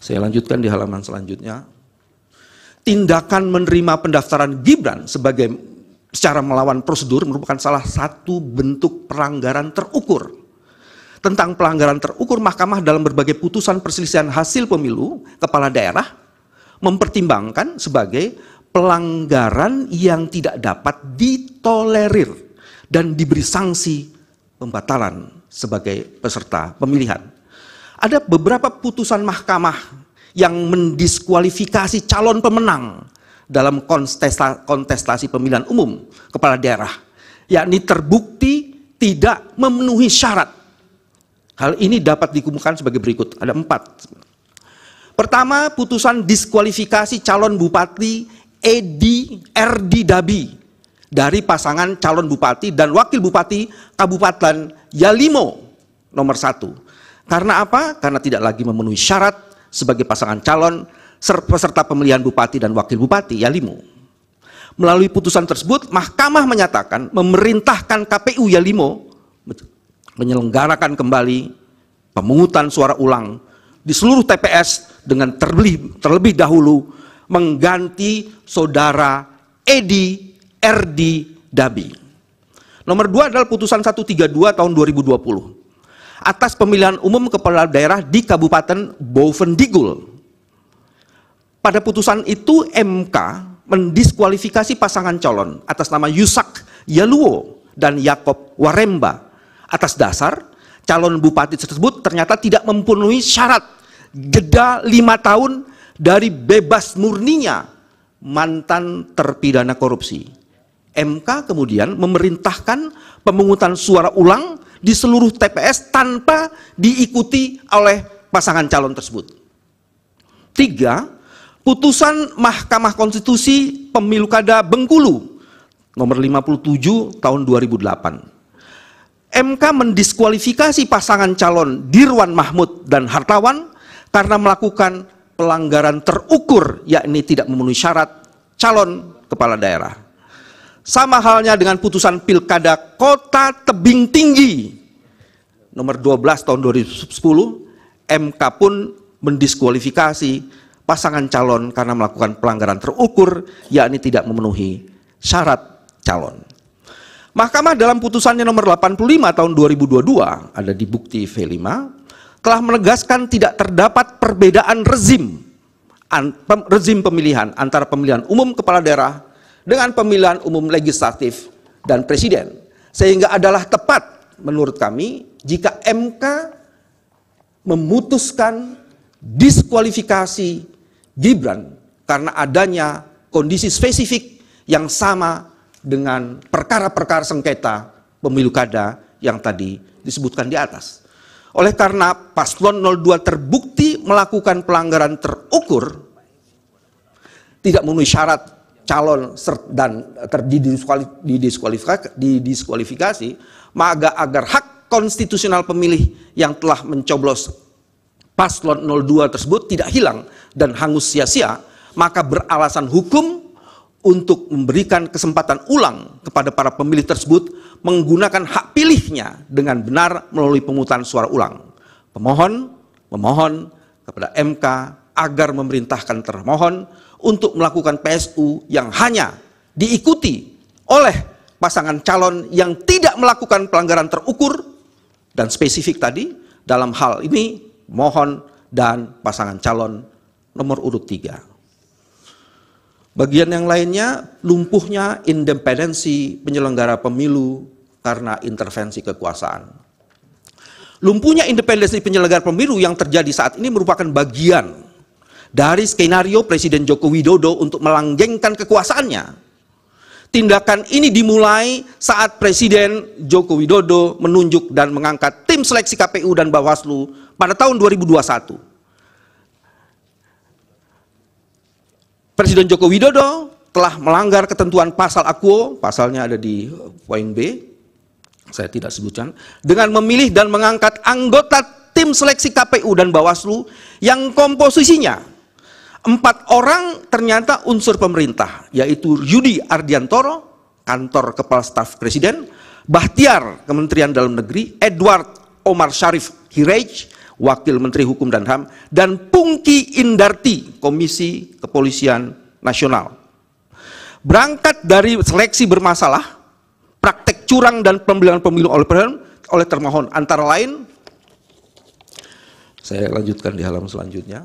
Saya lanjutkan di halaman selanjutnya. Tindakan menerima pendaftaran Gibran secara melawan prosedur merupakan salah satu bentuk pelanggaran terukur. Tentang pelanggaran terukur, Mahkamah dalam berbagai putusan perselisihan hasil pemilu kepala daerah mempertimbangkan sebagai pelanggaran yang tidak dapat ditolerir dan diberi sanksi pembatalan sebagai peserta pemilihan. Ada beberapa putusan mahkamah yang mendiskualifikasi calon pemenang dalam kontestasi pemilihan umum kepala daerah, yakni terbukti tidak memenuhi syarat. Hal ini dapat dikumpulkan sebagai berikut, ada 4. Pertama, putusan diskualifikasi calon Bupati RD Dabi dari pasangan calon Bupati dan Wakil Bupati Kabupaten Yalimo nomor 1. Karena apa? Karena tidak lagi memenuhi syarat sebagai pasangan calon peserta pemilihan Bupati dan Wakil Bupati Yalimo. Melalui putusan tersebut, Mahkamah menyatakan memerintahkan KPU Yalimo menyelenggarakan kembali pemungutan suara ulang di seluruh TPS dengan terlebih dahulu mengganti saudara Edi RD Dabi. Nomor 2 adalah putusan 132 tahun 2020 atas pemilihan umum kepala daerah di Kabupaten Bovendigul. Pada putusan itu MK mendiskualifikasi pasangan calon atas nama Yusak Yaluo dan Yakob Waremba atas dasar calon bupati tersebut ternyata tidak memenuhi syarat jeda 5 tahun dari bebas murninya mantan terpidana korupsi. MK kemudian memerintahkan pemungutan suara ulang di seluruh TPS tanpa diikuti oleh pasangan calon tersebut. 3. Putusan Mahkamah Konstitusi Pemilu Kada Bengkulu nomor 57 tahun 2008. MK mendiskualifikasi pasangan calon Dirwan Mahmud dan Hartawan karena melakukan pelanggaran terukur, yakni tidak memenuhi syarat calon kepala daerah. Sama halnya dengan putusan Pilkada Kota Tebing Tinggi nomor 12 tahun 2010, MK pun mendiskualifikasi pasangan calon karena melakukan pelanggaran terukur, yakni tidak memenuhi syarat calon. Mahkamah dalam putusannya nomor 85 tahun 2022, ada di bukti V5, telah menegaskan tidak terdapat perbedaan rezim pemilihan antara pemilihan umum kepala daerah dengan pemilihan umum legislatif dan presiden. Sehingga adalah tepat menurut kami jika MK memutuskan diskualifikasi Gibran karena adanya kondisi spesifik yang sama dengan perkara-perkara sengketa pemilu kada yang tadi disebutkan di atas. Oleh karena paslon 02 terbukti melakukan pelanggaran terukur, tidak memenuhi syarat calon dan didiskualifikasi, maka agar hak konstitusional pemilih yang telah mencoblos paslon 02 tersebut tidak hilang dan hangus sia-sia, maka beralasan hukum untuk memberikan kesempatan ulang kepada para pemilih tersebut menggunakan hak pilihnya dengan benar melalui pemungutan suara ulang. Pemohon memohon kepada MK agar memerintahkan termohon untuk melakukan PSU yang hanya diikuti oleh pasangan calon yang tidak melakukan pelanggaran terukur dan spesifik tadi, dalam hal ini mohon dan pasangan calon nomor urut 3. Bagian yang lainnya, lumpuhnya independensi penyelenggara pemilu karena intervensi kekuasaan. Lumpuhnya independensi penyelenggara pemilu yang terjadi saat ini merupakan bagian dari skenario Presiden Joko Widodo untuk melanggengkan kekuasaannya. Tindakan ini dimulai saat Presiden Joko Widodo menunjuk dan mengangkat tim seleksi KPU dan Bawaslu pada tahun 2021. Presiden Joko Widodo telah melanggar ketentuan pasal Akuo, pasalnya ada di poin B, saya tidak sebutkan, dengan memilih dan mengangkat anggota tim seleksi KPU dan Bawaslu yang komposisinya 4 orang ternyata unsur pemerintah, yaitu Yudi Ardiantoro, kantor kepala staf presiden, Bahtiar, Kementerian Dalam Negeri, Edward Omar Syarif Hirej, Wakil Menteri Hukum dan HAM, dan Pungki Indarti, Komisi Kepolisian Nasional. Berangkat dari seleksi bermasalah, praktek curang dan pembelian pemilu oleh termohon, antara lain, saya lanjutkan di halaman selanjutnya,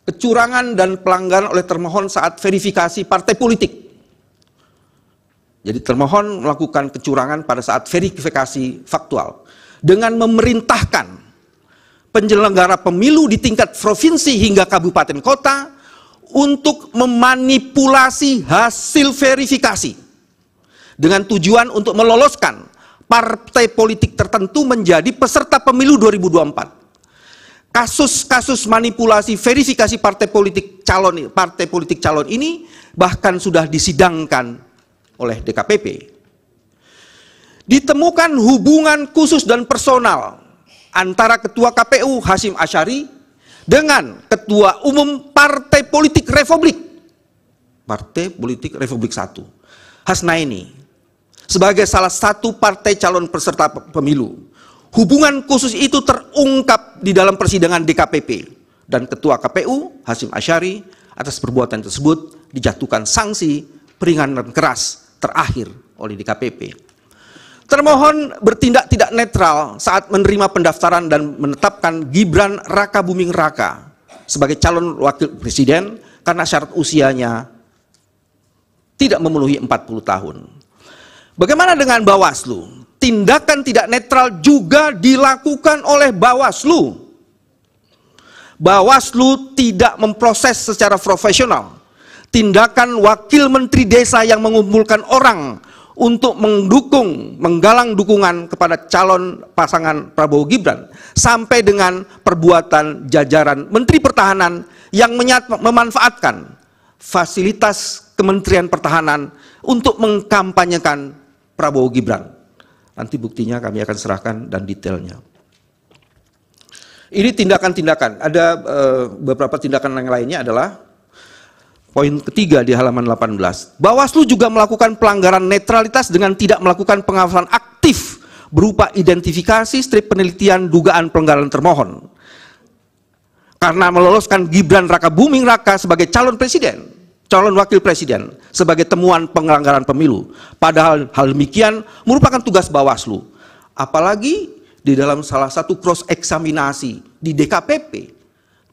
kecurangan dan pelanggaran oleh termohon saat verifikasi partai politik. Jadi termohon melakukan kecurangan pada saat verifikasi faktual dengan memerintahkan penyelenggara pemilu di tingkat provinsi hingga kabupaten kota untuk memanipulasi hasil verifikasi dengan tujuan untuk meloloskan partai politik tertentu menjadi peserta pemilu 2024. Kasus-kasus manipulasi verifikasi partai politik calon ini bahkan sudah disidangkan oleh DKPP. Ditemukan hubungan khusus dan personal antara Ketua KPU Hasyim Asyari dengan Ketua Umum Partai Politik Republik 1, Hasnaini, sebagai salah satu partai calon peserta pemilu. Hubungan khusus itu terungkap di dalam persidangan DKPP, dan Ketua KPU Hasyim Asyari atas perbuatan tersebut dijatuhkan sanksi peringatan keras terakhir oleh DKPP. Termohon bertindak tidak netral saat menerima pendaftaran dan menetapkan Gibran Raka Buming Raka sebagai calon wakil presiden karena syarat usianya tidak memenuhi 40 tahun. Bagaimana dengan Bawaslu? Tindakan tidak netral juga dilakukan oleh Bawaslu. Bawaslu tidak memproses secara profesional tindakan wakil menteri desa yang mengumpulkan orang untuk menggalang dukungan kepada calon pasangan Prabowo Gibran, sampai dengan perbuatan jajaran Menteri Pertahanan yang memanfaatkan fasilitas Kementerian Pertahanan untuk mengkampanyekan Prabowo Gibran. Nanti buktinya kami akan serahkan dan detailnya. Ini tindakan-tindakan. Ada beberapa tindakan yang lainnya adalah poin ketiga di halaman 18. Bawaslu juga melakukan pelanggaran netralitas dengan tidak melakukan pengawasan aktif berupa identifikasi, strip penelitian, dugaan pelanggaran termohon. Karena meloloskan Gibran Raka Buming Raka sebagai calon wakil presiden sebagai temuan pelanggaran pemilu. Padahal hal demikian merupakan tugas Bawaslu. Apalagi di dalam salah satu cross eksaminasi di DKPP,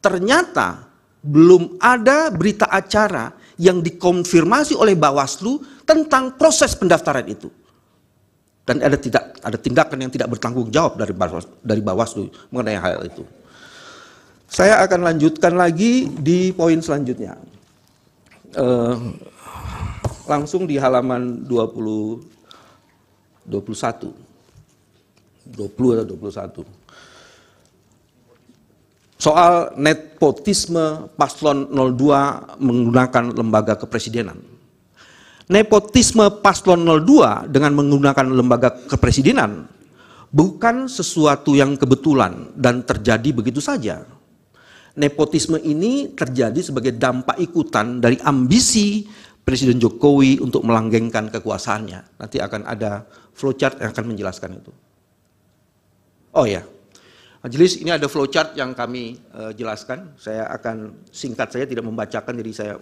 ternyata belum ada berita acara yang dikonfirmasi oleh Bawaslu tentang proses pendaftaran itu. Dan ada tindakan yang tidak bertanggung jawab dari Bawaslu mengenai hal itu. Saya akan lanjutkan lagi di poin selanjutnya. Langsung di halaman 20 atau 21. Soal nepotisme paslon 02 menggunakan lembaga kepresidenan. Nepotisme paslon 02 dengan menggunakan lembaga kepresidenan bukan sesuatu yang kebetulan dan terjadi begitu saja. Nepotisme ini terjadi sebagai dampak ikutan dari ambisi Presiden Jokowi untuk melanggengkan kekuasaannya. Nanti akan ada flowchart yang akan menjelaskan itu. Oh ya. Majelis, ini ada flowchart yang kami jelaskan. Saya akan singkat saja, tidak membacakan, jadi saya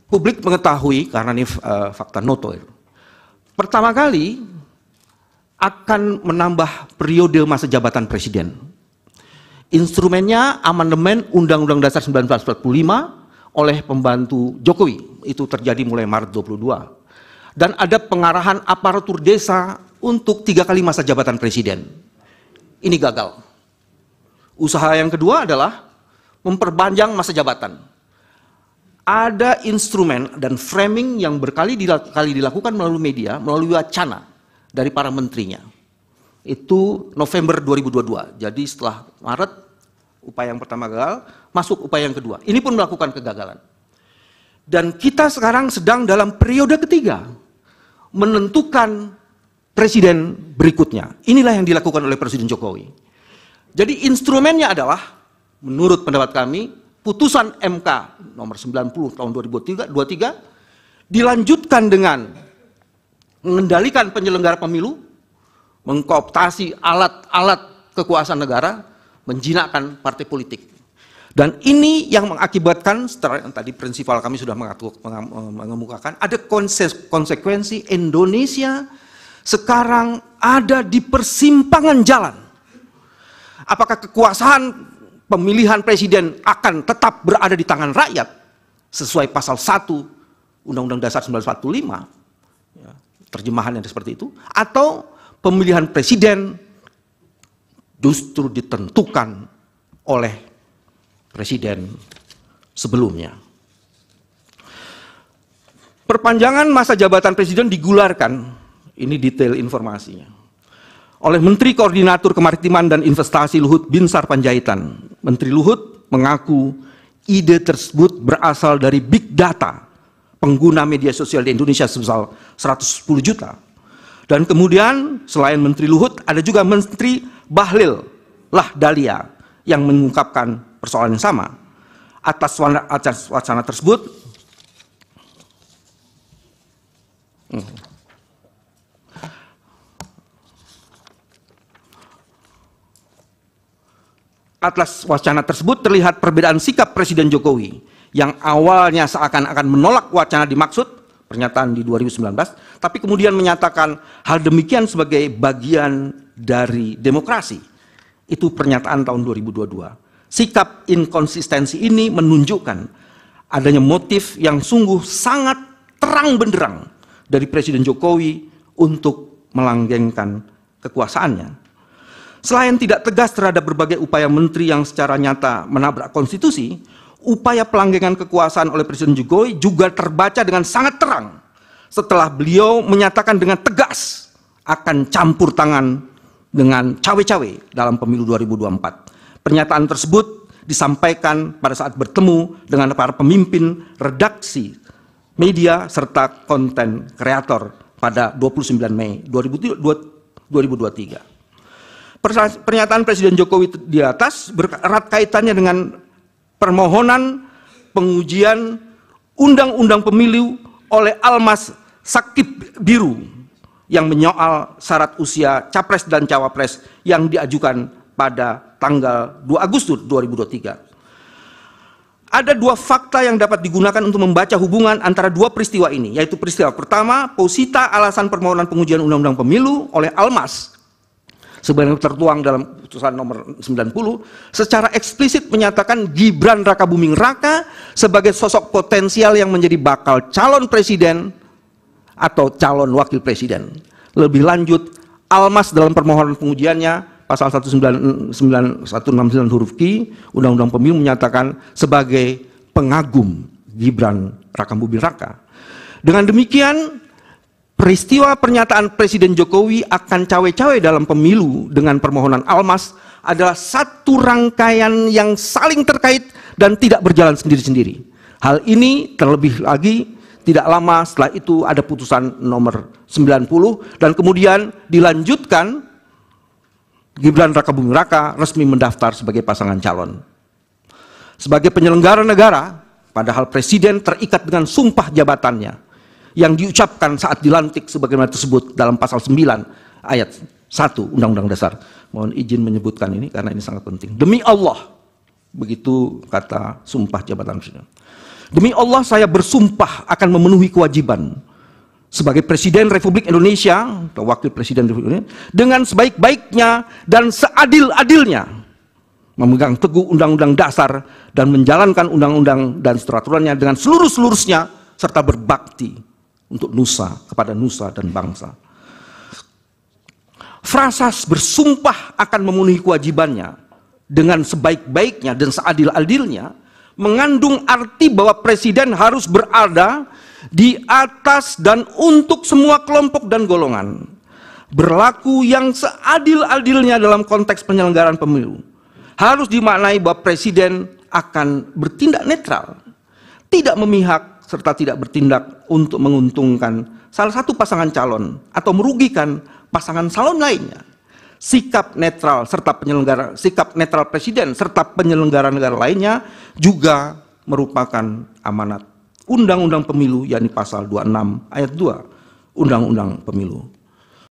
publik mengetahui karena ini fakta noto. Pertama kali akan menambah periode masa jabatan presiden. Instrumennya amandemen Undang-Undang Dasar 1945 oleh pembantu Jokowi. Itu terjadi mulai Maret 22. Dan ada pengarahan aparatur desa untuk 3 kali masa jabatan presiden. Ini gagal. Usaha yang kedua adalah memperpanjang masa jabatan. Ada instrumen dan framing yang berkali-kali dilakukan melalui media, melalui wacana dari para menterinya. Itu November 2022. Jadi setelah Maret, upaya yang pertama gagal, masuk upaya yang kedua. Ini pun melakukan kegagalan. Dan kita sekarang sedang dalam periode ketiga, menentukan presiden berikutnya. Inilah yang dilakukan oleh Presiden Jokowi. Jadi instrumennya adalah, menurut pendapat kami, putusan MK nomor 90 tahun 2023 dilanjutkan dengan mengendalikan penyelenggara pemilu, mengkooptasi alat-alat kekuasaan negara, menjinakkan partai politik. Dan ini yang mengakibatkan, setelah tadi prinsipal kami sudah mengemukakan, ada konsekuensi Indonesia sekarang ada di persimpangan jalan. Apakah kekuasaan pemilihan presiden akan tetap berada di tangan rakyat sesuai pasal 1 Undang-Undang Dasar 1945, ya, terjemahannya seperti itu, atau pemilihan presiden justru ditentukan oleh presiden sebelumnya. Perpanjangan masa jabatan presiden digularkan, ini detail informasinya, oleh Menteri Koordinator Kemaritiman dan Investasi Luhut Binsar Panjaitan. Menteri Luhut mengaku ide tersebut berasal dari big data pengguna media sosial di Indonesia sebesar 110 juta. Dan kemudian selain Menteri Luhut ada juga Menteri Bahlil Lahdalia yang mengungkapkan persoalan yang sama. Atas wacana tersebut, terlihat perbedaan sikap Presiden Jokowi yang awalnya seakan-akan menolak wacana dimaksud, pernyataan di 2019, tapi kemudian menyatakan hal demikian sebagai bagian dari demokrasi. Itu pernyataan tahun 2022. Sikap inkonsistensi ini menunjukkan adanya motif yang sungguh sangat terang benderang dari Presiden Jokowi untuk melanggengkan kekuasaannya. Selain tidak tegas terhadap berbagai upaya menteri yang secara nyata menabrak konstitusi, upaya pelanggengan kekuasaan oleh Presiden Jokowi juga terbaca dengan sangat terang setelah beliau menyatakan dengan tegas akan campur tangan dengan cawe-cawe dalam pemilu 2024. Pernyataan tersebut disampaikan pada saat bertemu dengan para pemimpin redaksi media serta konten kreator pada 29 Mei 2023. Pernyataan Presiden Jokowi di atas bererat kaitannya dengan permohonan pengujian Undang-Undang Pemilu oleh Almas Sakib Biru yang menyoal syarat usia capres dan cawapres yang diajukan pada tanggal 2 Agustus 2023. Ada dua fakta yang dapat digunakan untuk membaca hubungan antara dua peristiwa ini, yaitu peristiwa pertama, posita alasan permohonan pengujian Undang-Undang Pemilu oleh Almas sebagaimana tertuang dalam putusan nomor 90, secara eksplisit menyatakan Gibran Rakabuming Raka sebagai sosok potensial yang menjadi bakal calon presiden atau calon wakil presiden. Lebih lanjut, Almas dalam permohonan pengujiannya pasal 169 huruf Q Undang-Undang Pemilu menyatakan sebagai pengagum Gibran Rakabuming Raka. Dengan demikian, peristiwa pernyataan Presiden Jokowi akan cawe-cawe dalam pemilu dengan permohonan Almas adalah satu rangkaian yang saling terkait dan tidak berjalan sendiri-sendiri. Hal ini terlebih lagi tidak lama setelah itu ada putusan nomor 90 dan kemudian dilanjutkan Gibran Rakabuming Raka resmi mendaftar sebagai pasangan calon. Sebagai penyelenggara negara, padahal presiden terikat dengan sumpah jabatannya yang diucapkan saat dilantik sebagaimana tersebut dalam pasal 9 ayat 1 Undang-Undang Dasar. Mohon izin menyebutkan ini karena ini sangat penting. Demi Allah, begitu kata sumpah jabatan presiden. Demi Allah saya bersumpah akan memenuhi kewajiban sebagai Presiden Republik Indonesia atau Wakil Presiden Republik Indonesia dengan sebaik-baiknya dan seadil-adilnya memegang teguh Undang-Undang Dasar dan menjalankan undang-undang dan peraturannya dengan seluruh-seluruhnya serta berbakti untuk nusa, kepada nusa dan bangsa. Frasa bersumpah akan memenuhi kewajibannya dengan sebaik-baiknya dan seadil-adilnya mengandung arti bahwa presiden harus berada di atas dan untuk semua kelompok dan golongan, berlaku yang seadil-adilnya dalam konteks penyelenggaraan pemilu. Harus dimaknai bahwa presiden akan bertindak netral, tidak memihak serta tidak bertindak untuk menguntungkan salah satu pasangan calon atau merugikan pasangan calon lainnya. Sikap netral presiden serta penyelenggara negara lainnya juga merupakan amanat Undang-Undang Pemilu, yakni pasal 26 ayat 2 Undang-Undang Pemilu.